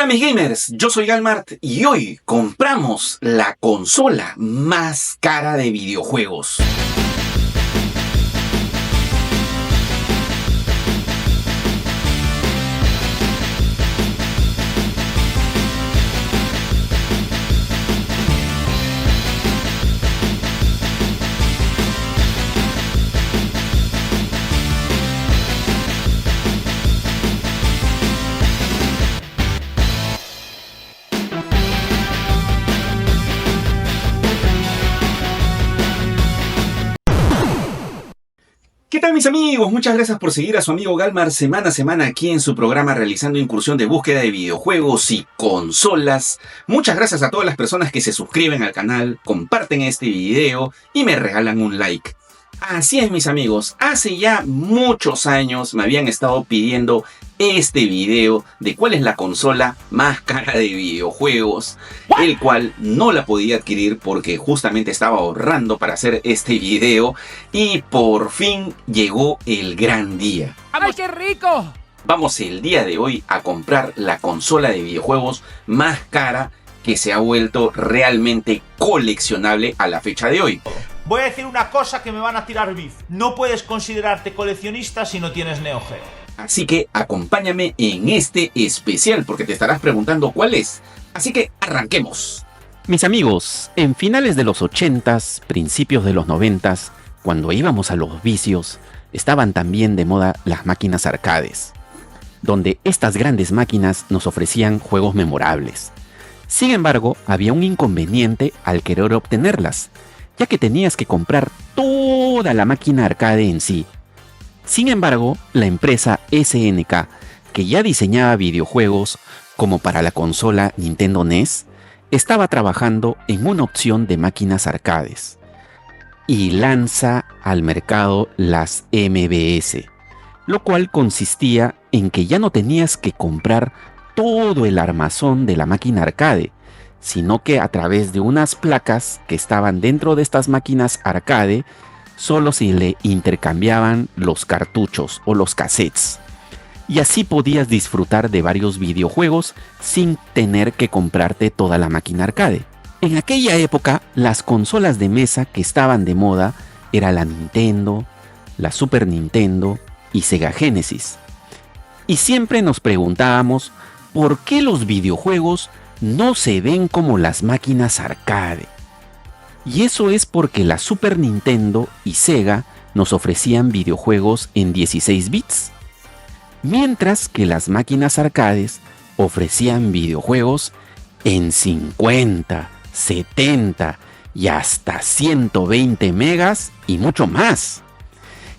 mis gamers, yo soy Galmart y hoy compramos la consola más cara de videojuegos. ¿Qué tal mis amigos? Muchas gracias por seguir a su amigo Galmart semana a semana aquí en su programa realizando incursión de búsqueda de videojuegos y consolas. Muchas gracias a todas las personas que se suscriben al canal, comparten este video y me regalan un like. Así es mis amigos, hace ya muchos años me habían estado pidiendo este video de cuál es la consola más cara de videojuegos, el cual no la podía adquirir porque justamente estaba ahorrando para hacer este video y por fin llegó el gran día. ¡Ay, qué rico! Vamos el día de hoy a comprar la consola de videojuegos más cara que se ha vuelto realmente coleccionable a la fecha de hoy. Voy a decir una cosa que me van a tirar beef. No puedes considerarte coleccionista si no tienes Neo Geo. Así que acompáñame en este especial porque te estarás preguntando cuál es. Así que arranquemos. Mis amigos, en finales de los 80s, principios de los 90s, cuando íbamos a los vicios, estaban también de moda las máquinas arcades, donde estas grandes máquinas nos ofrecían juegos memorables. Sin embargo, había un inconveniente al querer obtenerlas, ya que tenías que comprar toda la máquina arcade en sí. Sin embargo, la empresa SNK, que ya diseñaba videojuegos como para la consola Nintendo NES, estaba trabajando en una opción de máquinas arcades y lanza al mercado las MVS, lo cual consistía en que ya no tenías que comprar todo el armazón de la máquina arcade, sino que a través de unas placas que estaban dentro de estas máquinas arcade, solo se le intercambiaban los cartuchos o los cassettes. Y así podías disfrutar de varios videojuegos sin tener que comprarte toda la máquina arcade. En aquella época, las consolas de mesa que estaban de moda era la Nintendo, la Super Nintendo y Sega Genesis. Y siempre nos preguntábamos por qué los videojuegos no se ven como las máquinas arcade. Y eso es porque la Super Nintendo y Sega nos ofrecían videojuegos en 16 bits, mientras que las máquinas arcades ofrecían videojuegos en 50, 70 y hasta 120 megas y mucho más.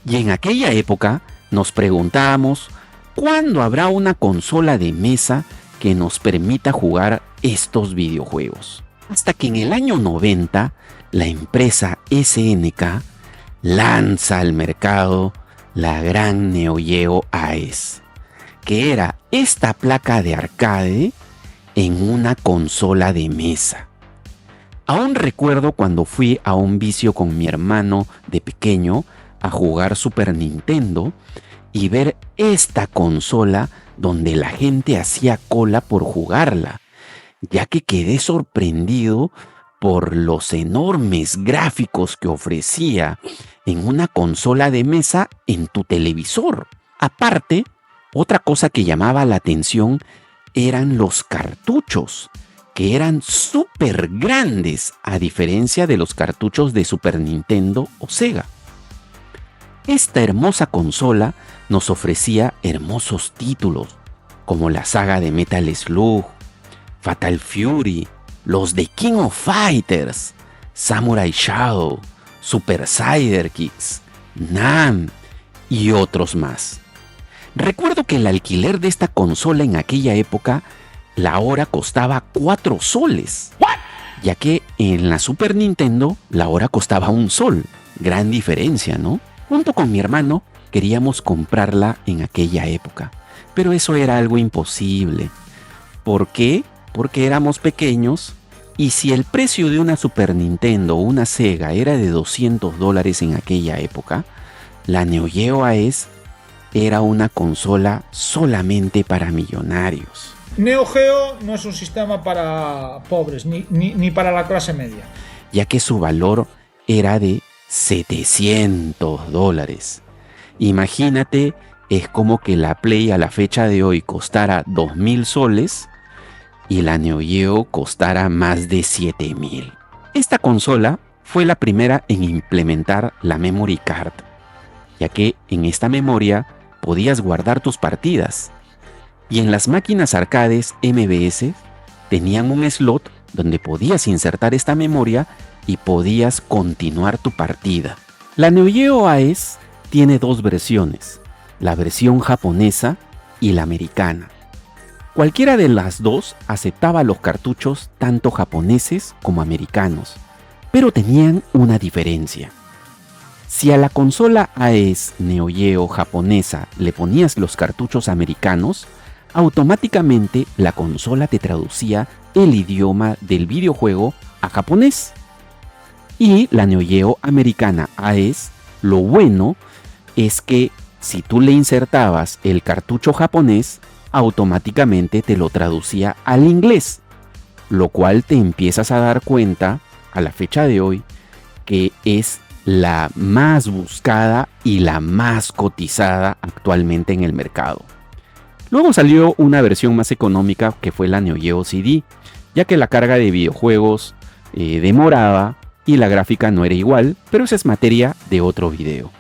Y en aquella época nos preguntábamos ¿cuándo habrá una consola de mesa que nos permita jugar estos videojuegos? Hasta que en el año 90, la empresa SNK lanza al mercado la gran Neo Geo AES, que era esta placa de arcade en una consola de mesa. Aún recuerdo cuando fui a un vicio con mi hermano de pequeño a jugar Super Nintendo y ver esta consola donde la gente hacía cola por jugarla, ya que quedé sorprendido por los enormes gráficos que ofrecía en una consola de mesa en tu televisor. Aparte, otra cosa que llamaba la atención eran los cartuchos, que eran súper grandes a diferencia de los cartuchos de Super Nintendo o Sega. Esta hermosa consola nos ofrecía hermosos títulos, como la saga de Metal Slug, Fatal Fury, los de King of Fighters, Samurai Shadow, Super Sidekicks, Nam y otros más. Recuerdo que el alquiler de esta consola en aquella época, la hora costaba 4 soles, ya que en la Super Nintendo la hora costaba 1 sol. Gran diferencia, ¿no? Junto con mi hermano queríamos comprarla en aquella época, pero eso era algo imposible. ¿Por qué? Porque éramos pequeños y si el precio de una Super Nintendo o una Sega era de $200 en aquella época, la Neo Geo AES era una consola solamente para millonarios. Neo Geo no es un sistema para pobres, ni para la clase media. Ya que su valor era de $700. Imagínate, es como que la Play a la fecha de hoy costara 2.000 soles y la Neo Geo costara más de 7.000. Esta consola fue la primera en implementar la Memory Card, ya que en esta memoria podías guardar tus partidas. Y en las máquinas arcades MVS tenían un slot donde podías insertar esta memoria y podías continuar tu partida. La Neo Geo AES tiene dos versiones, la versión japonesa y la americana. Cualquiera de las dos aceptaba los cartuchos tanto japoneses como americanos, pero tenían una diferencia. Si a la consola AES Neo Geo japonesa le ponías los cartuchos americanos, automáticamente la consola te traducía el idioma del videojuego a japonés. Y la Neo Geo americana AES, lo bueno es que si tú le insertabas el cartucho japonés, automáticamente te lo traducía al inglés, lo cual te empiezas a dar cuenta a la fecha de hoy que es la más buscada y la más cotizada actualmente en el mercado. Luego salió una versión más económica que fue la Neo Geo CD, ya que la carga de videojuegos demoraba y la gráfica no era igual, pero esa es materia de otro video.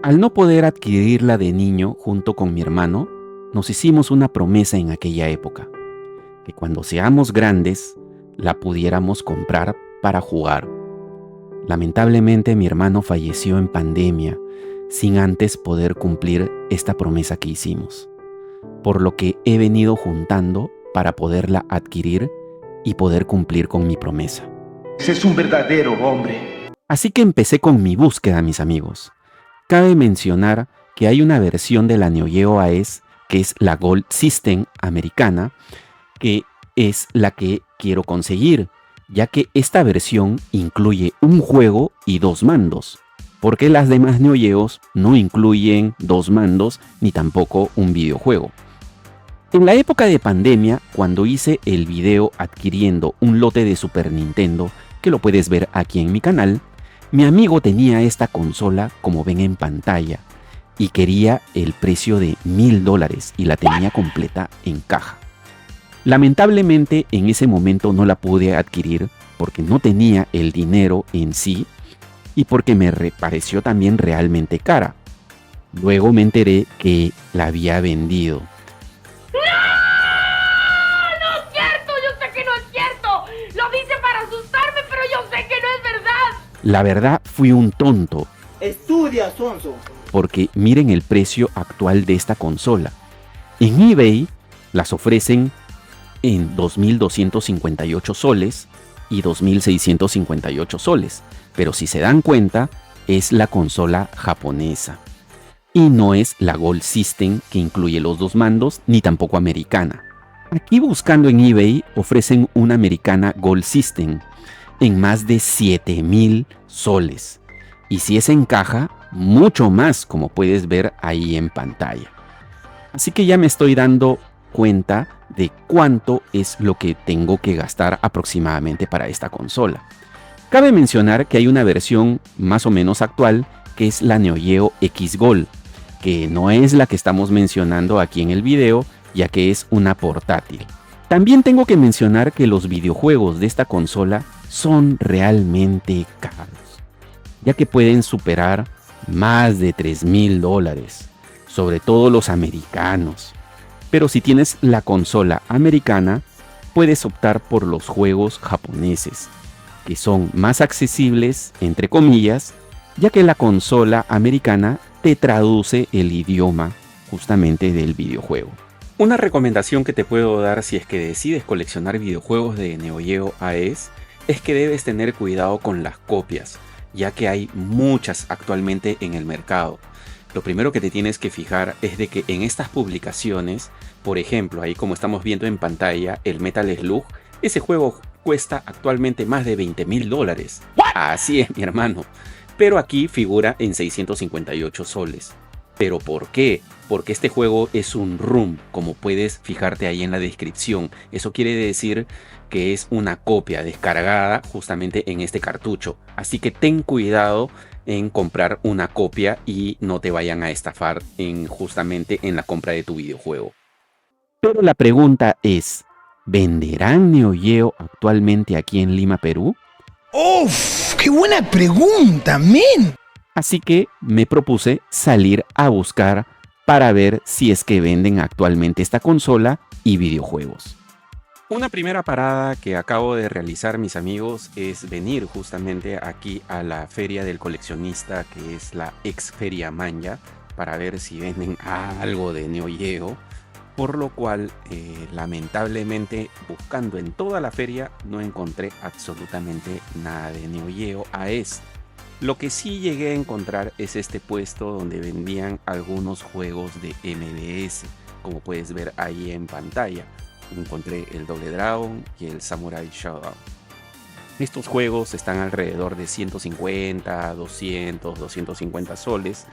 Al no poder adquirirla de niño junto con mi hermano, nos hicimos una promesa en aquella época, que cuando seamos grandes la pudiéramos comprar para jugar. Lamentablemente mi hermano falleció en pandemia sin antes poder cumplir esta promesa que hicimos, por lo que he venido juntando para poderla adquirir y poder cumplir con mi promesa. Ese es un verdadero hombre. Así que empecé con mi búsqueda, mis amigos. Cabe mencionar que hay una versión de la Neo Geo AES que es la Gold System americana, que es la que quiero conseguir, ya que esta versión incluye un juego y 2 mandos, porque las demás Neo Geos no incluyen 2 mandos ni tampoco un videojuego. En la época de pandemia, cuando hice el video adquiriendo un lote de Super Nintendo, que lo puedes ver aquí en mi canal, mi amigo tenía esta consola como ven en pantalla y quería el precio de $1.000 y la tenía completa en caja. Lamentablemente en ese momento no la pude adquirir porque no tenía el dinero en sí y porque me pareció también realmente cara. Luego me enteré que la había vendido. ¡No! ¡No es cierto! Yo sé que no es cierto. Lo dice para asustarme, pero yo sé que no es verdad. La verdad, fui un tonto. Estudia, sonso. Porque miren el precio actual de esta consola. En eBay las ofrecen en 2.258 soles y 2.658 soles. Pero si se dan cuenta, es la consola japonesa. Y no es la Gold System que incluye los 2 mandos, ni tampoco americana. Aquí buscando en eBay ofrecen una americana Gold System en más de 7.000 soles. Y si es en caja, mucho más, como puedes ver ahí en pantalla. Así que ya me estoy dando cuenta de cuánto es lo que tengo que gastar aproximadamente para esta consola. Cabe mencionar que hay una versión más o menos actual que es la Neo Geo X Gold, que no es la que estamos mencionando aquí en el video, ya que es una portátil. También tengo que mencionar que los videojuegos de esta consola son realmente caros, ya que pueden superar más de $3.000, sobre todo los americanos. Pero si tienes la consola americana, puedes optar por los juegos japoneses, que son más accesibles, entre comillas, ya que la consola americana te traduce el idioma justamente del videojuego. Una recomendación que te puedo dar si es que decides coleccionar videojuegos de Neo Geo AES es que debes tener cuidado con las copias, ya que hay muchas actualmente en el mercado. Lo primero que te tienes que fijar es de que en estas publicaciones, por ejemplo, ahí como estamos viendo en pantalla, el Metal Slug, ese juego cuesta actualmente más de $20.000. Así es, mi hermano. Pero aquí figura en 658 soles. ¿Pero por qué? porque este juego es un ROM, como puedes fijarte ahí en la descripción. Eso quiere decir que es una copia descargada justamente en este cartucho. Así que ten cuidado en comprar una copia y no te vayan a estafar justamente en la compra de tu videojuego. Pero la pregunta es, ¿venderán Neo Geo actualmente aquí en Lima, Perú? ¡Uf! ¡Qué buena pregunta, men! Así que me propuse salir a buscar para ver si es que venden actualmente esta consola y videojuegos. Una primera parada que acabo de realizar, mis amigos, es venir justamente aquí a la feria del coleccionista, que es la ex Feria Manya, para ver si venden algo de Neo Geo. Por lo cual, lamentablemente, buscando en toda la feria, no encontré absolutamente nada de Neo Geo AES. Lo que sí llegué a encontrar es este puesto donde vendían algunos juegos de MVS, como puedes ver ahí en pantalla. Encontré el Double Dragon y el Samurai Shodown. Estos juegos están alrededor de 150, 200, 250 soles.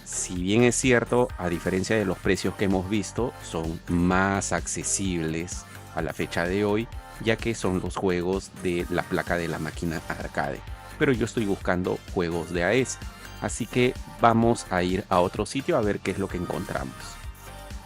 Si bien es cierto, a diferencia de los precios que hemos visto, son más accesibles a la fecha de hoy, ya que son los juegos de la placa de la máquina arcade. Pero yo estoy buscando juegos de AES, así que vamos a ir a otro sitio a ver qué es lo que encontramos.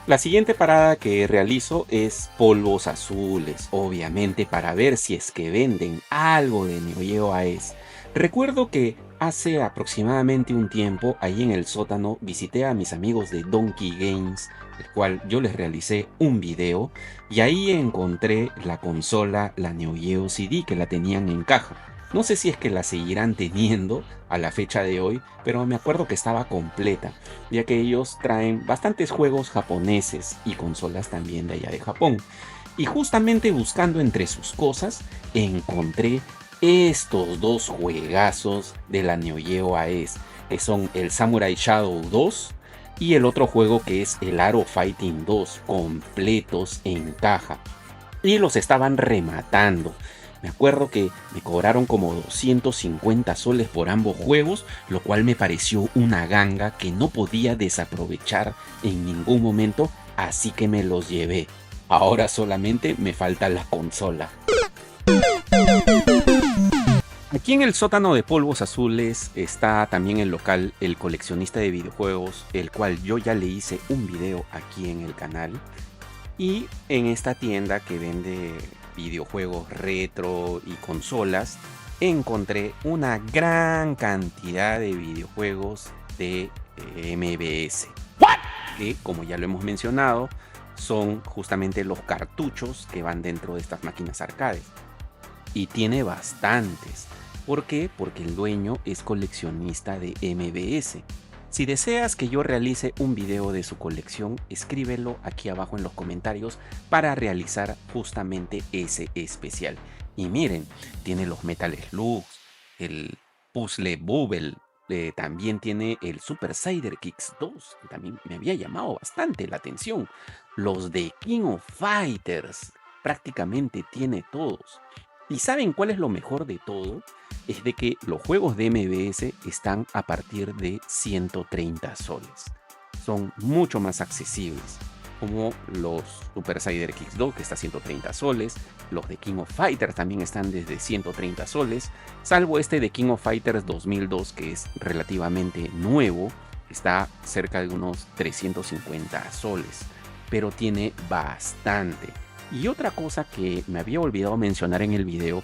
La siguiente parada que realizo es Polvos Azules, obviamente para ver si es que venden algo de Neo Geo AES. Recuerdo que hace aproximadamente un tiempo, ahí en el sótano, visité a mis amigos de Donkey Games, el cual yo les realicé un video, y ahí encontré la consola, la Neo Geo CD, que la tenían en caja. No sé si es que la seguirán teniendo a la fecha de hoy, pero me acuerdo que estaba completa, ya que ellos traen bastantes juegos japoneses y consolas también de allá de Japón. Y justamente buscando entre sus cosas, encontré estos dos juegazos de la Neo Geo AES, que son el Samurai Shodown 2 y el otro juego que es el Aro Fighting 2, completos en caja. Y los estaban rematando. Me acuerdo que me cobraron como 250 soles por ambos juegos, lo cual me pareció una ganga que no podía desaprovechar en ningún momento, así que me los llevé. Ahora solamente me falta la consola. Aquí en el sótano de Polvos Azules está también el local El Coleccionista de Videojuegos, el cual yo ya le hice un video aquí en el canal. Y en esta tienda que vende videojuegos retro y consolas, encontré una gran cantidad de videojuegos de MVS. Que, como ya lo hemos mencionado, son justamente los cartuchos que van dentro de estas máquinas arcades. Y tiene bastantes. ¿Por qué? Porque el dueño es coleccionista de MVS. Si deseas que yo realice un video de su colección, escríbelo aquí abajo en los comentarios para realizar justamente ese especial. Y miren, tiene los Metal Slugs, el Puzzle Bubble, también tiene el Super Sidekicks 2, que también me había llamado bastante la atención. Los de King of Fighters, prácticamente tiene todos. ¿Y saben cuál es lo mejor de todo? Es de que los juegos de MVS están a partir de 130 soles. Son mucho más accesibles, como los Super Sidekicks 2, que está a 130 soles. Los de King of Fighters también están desde 130 soles, salvo este de King of Fighters 2002, que es relativamente nuevo, está cerca de unos 350 soles, pero tiene bastante. Y otra cosa que me había olvidado mencionar en el video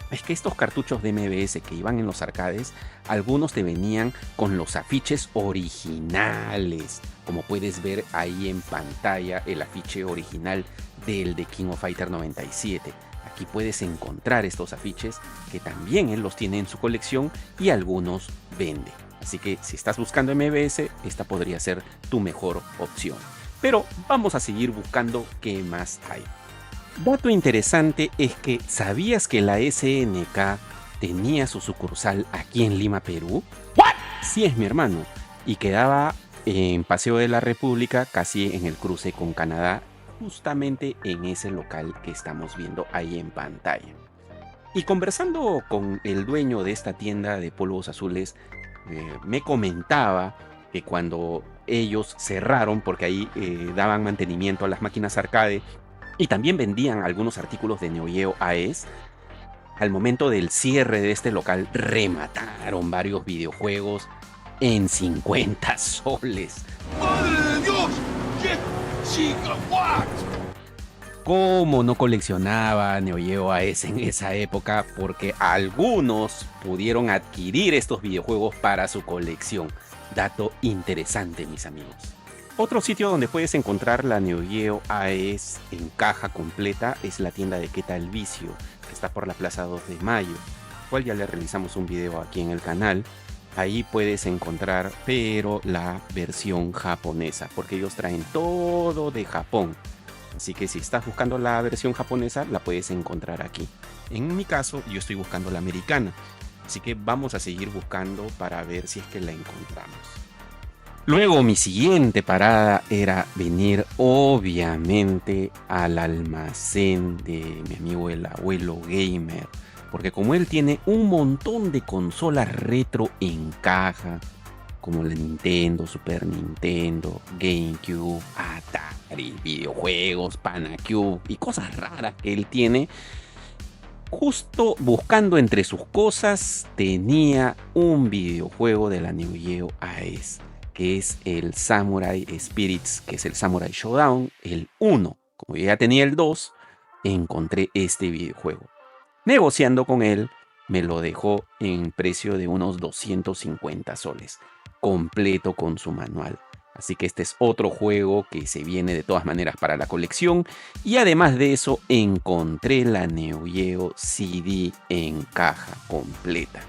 es que estos cartuchos de MVS que iban en los arcades, algunos te venían con los afiches originales, como puedes ver ahí en pantalla, el afiche original del de King of Fighters 97. Aquí puedes encontrar estos afiches que también él los tiene en su colección y algunos vende. Así que si estás buscando MVS, esta podría ser tu mejor opción. Pero vamos a seguir buscando qué más hay. Dato interesante es que ¿sabías que la SNK tenía su sucursal aquí en Lima, Perú? ¿What? Sí, es mi hermano. Y quedaba en Paseo de la República, casi en el cruce con Canadá, justamente en ese local que estamos viendo ahí en pantalla. Y conversando con el dueño de esta tienda de Polvos Azules, me comentaba que cuando ellos cerraron porque ahí daban mantenimiento a las máquinas arcade y también vendían algunos artículos de Neo Geo AES. Al momento del cierre de este local, remataron varios videojuegos en 50 soles. ¡Madre de Dios! ¡Qué chica! ¿What? ¿Cómo no coleccionaba Neo Geo AES en esa época? Porque algunos pudieron adquirir estos videojuegos para su colección. Dato interesante, mis amigos. Otro sitio donde puedes encontrar la Neo Geo AES en caja completa es la tienda de ¿Qué tal Vicio?, que está por la Plaza 2 de Mayo, cual ya le realizamos un video aquí en el canal. Ahí puedes encontrar, pero la versión japonesa, porque ellos traen todo de Japón. Así que si estás buscando la versión japonesa, la puedes encontrar aquí. En mi caso, yo estoy buscando la americana. Así que vamos a seguir buscando para ver si es que la encontramos. Luego mi siguiente parada era venir obviamente al almacén de mi amigo el abuelo gamer. Porque como él tiene un montón de consolas retro en caja, como la Nintendo, Super Nintendo, GameCube, Atari, videojuegos, Panacube y cosas raras que él tiene, justo buscando entre sus cosas tenía un videojuego de la Neo Geo AES, que es el Samurai Spirits, que es el Samurai Showdown, el 1. Como yo ya tenía el 2, encontré este videojuego. Negociando con él, me lo dejó en precio de unos 250 soles, completo con su manual. Así que este es otro juego que se viene de todas maneras para la colección. Y además de eso, encontré la Neo Geo CD en caja completa,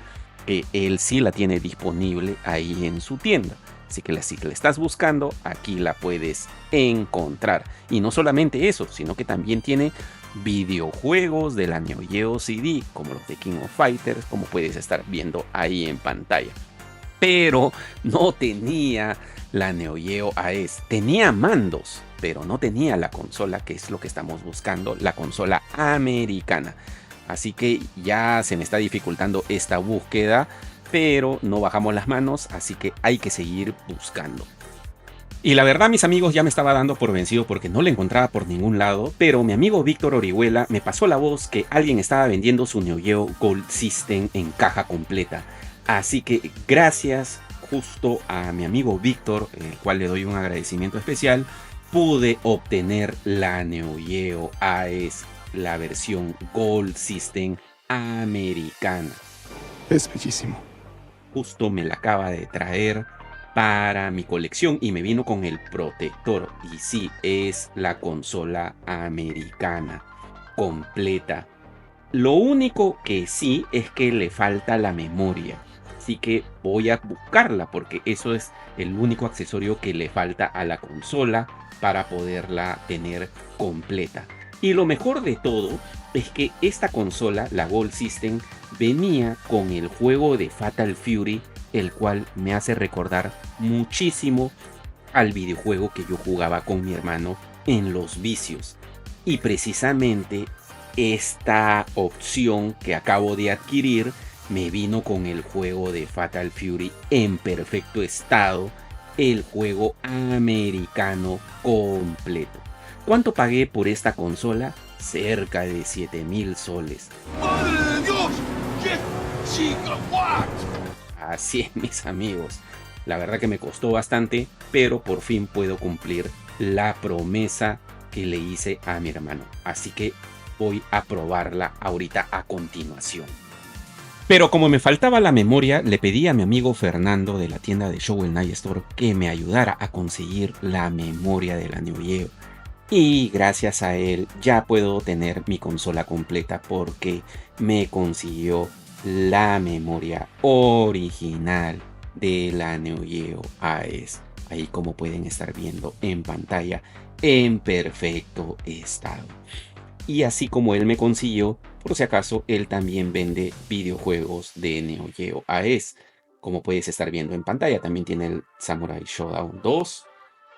que él sí la tiene disponible ahí en su tienda. Así que si la estás buscando, aquí la puedes encontrar. Y no solamente eso, sino que también tiene videojuegos de la Neo Geo CD, como los de King of Fighters, como puedes estar viendo ahí en pantalla. Pero no tenía la Neo Geo AES. Tenía mandos, pero no tenía la consola, que es lo que estamos buscando, la consola americana. Así que ya se me está dificultando esta búsqueda, pero no bajamos las manos, así que hay que seguir buscando. Y la verdad, mis amigos, ya me estaba dando por vencido porque no la encontraba por ningún lado, pero mi amigo Víctor Orihuela me pasó la voz que alguien estaba vendiendo su Neo Geo Gold System en caja completa. Así que gracias justo a mi amigo Víctor, el cual le doy un agradecimiento especial, pude obtener la Neo Geo AES, la versión Gold System americana. Es bellísimo. Justo me la acaba de traer para mi colección y me vino con el protector. Y sí, es la consola americana completa. Lo único que sí es que le falta la memoria. Así que voy a buscarla porque eso es el único accesorio que le falta a la consola para poderla tener completa. Y lo mejor de todo es que esta consola, la Gold System, venía con el juego de Fatal Fury, el cual me hace recordar muchísimo al videojuego que yo jugaba con mi hermano en Los Vicios. Y precisamente esta opción que acabo de adquirir me vino con el juego de Fatal Fury en perfecto estado, el juego americano completo. ¿Cuánto pagué por esta consola? Cerca de 7,000 soles. ¡Madre de Dios! ¡Qué chica! ¿What? Así es, mis amigos. La verdad que me costó bastante, pero por fin puedo cumplir la promesa que le hice a mi hermano. Así que voy a probarla ahorita a continuación. Pero como me faltaba la memoria, le pedí a mi amigo Fernando de la tienda de Shovel Knight Store que me ayudara a conseguir la memoria de la Neo Geo. Y gracias a él ya puedo tener mi consola completa porque me consiguió la memoria original de la Neo Geo AES. Ahí como pueden estar viendo en pantalla en perfecto estado. Y así como él me consiguió, por si acaso él también vende videojuegos de Neo Geo AES. Como puedes estar viendo en pantalla, también tiene el Samurai Showdown 2.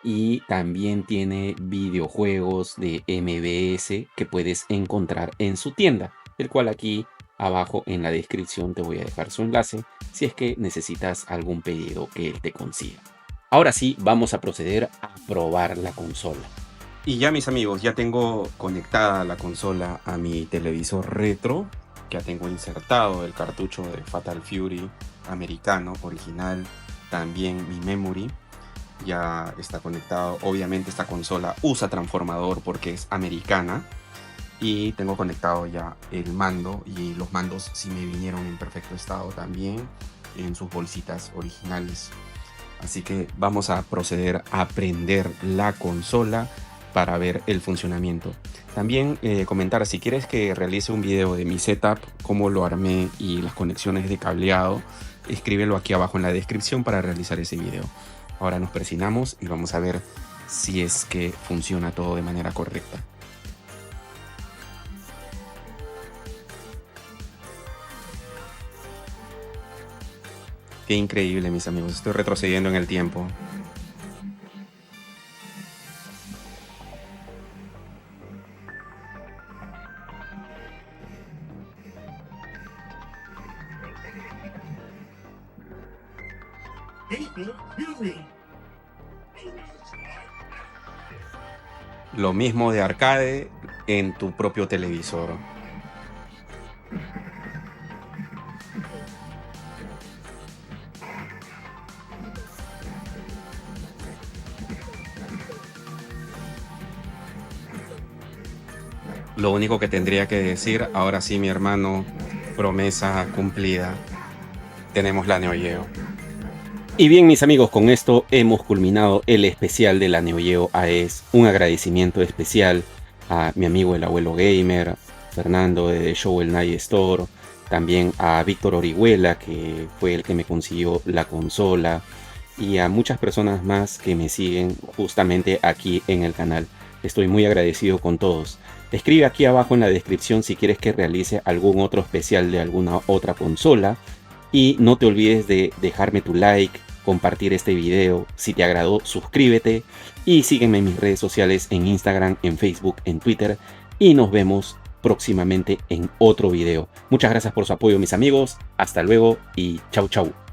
Y también tiene videojuegos de MVS que puedes encontrar en su tienda, el cual aquí abajo en la descripción te voy a dejar su enlace si es que necesitas algún pedido que él te consiga. Ahora sí, vamos a proceder a probar la consola. Y ya, mis amigos, ya tengo conectada la consola a mi televisor retro. Ya tengo insertado el cartucho de Fatal Fury americano, original. También mi memory ya está conectado. Obviamente esta consola usa transformador porque es americana. Y tengo conectado ya el mando, y los mandos sí me vinieron en perfecto estado también, en sus bolsitas originales. Así que vamos a proceder a prender la consola para ver el funcionamiento. También comentar, si quieres que realice un video de mi setup, cómo lo armé y las conexiones de cableado, escríbelo aquí abajo en la descripción para realizar ese video. Ahora nos presionamos y vamos a ver si es que funciona todo de manera correcta. Qué increíble, mis amigos. Estoy retrocediendo en el tiempo. Lo mismo de arcade en tu propio televisor. Lo único que tendría que decir, ahora sí, mi hermano, promesa cumplida. Tenemos la Neo Geo. Y bien, mis amigos, con esto hemos culminado el especial de la Neo Geo AES. Un agradecimiento especial a mi amigo el Abuelo Gamer, Fernando de The Show El Night Store, también a Víctor Orihuela, que fue el que me consiguió la consola, y a muchas personas más que me siguen justamente aquí en el canal. Estoy muy agradecido con todos. Escribe aquí abajo en la descripción si quieres que realice algún otro especial de alguna otra consola. Y no te olvides de dejarme tu like, compartir este video. Si te agradó, suscríbete. Y sígueme en mis redes sociales, en Instagram, en Facebook, en Twitter. Y nos vemos próximamente en otro video. Muchas gracias por su apoyo, mis amigos. Hasta luego y chau chau.